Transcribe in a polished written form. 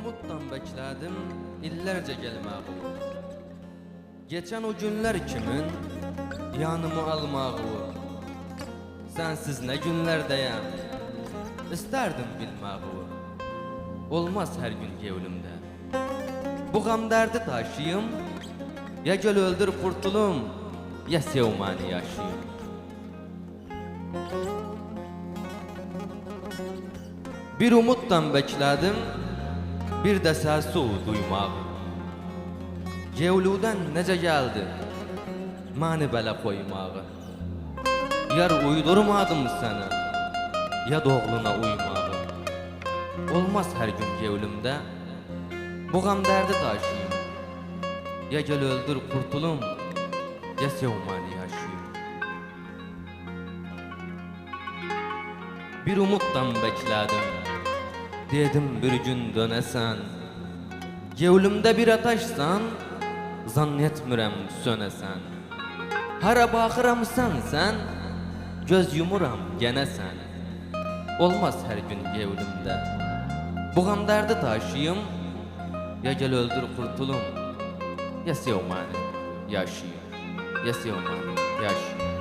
umuttan bekledim, illerce gelmeği. Geçen o günler kimin, yanımı almağı. Sensiz ne günlerdeyim, isterdim bilmeği. Olmaz her gün gevlimde. Bu gam derdi taşıyım, ya gel öldür kurtulum, ya sevmani yaşayım. Bir umuttan bekledim, bir de sesi duymağı. Gevludan nece geldi, mani bela koymağı. Yar uydurmadım sana, ya doğruna uymağı. Olmaz her gün gevlimde, bu gam derdi taşıyım. Ya gel öldür kurtulum, ya sevmani yaşayım. Bir umuttan bekledim, dedim bir gün dönesen. Gevlimde bir ataşsan, zannetmirem sönesen. Hara bakıram sen, göz yumuram gene sen. Olmaz her gün gevlimde, bu gam derdi taşıyım. Ya gel öldür kurtulum, ya sevmani yaşayım, ya sevmani yaşayım.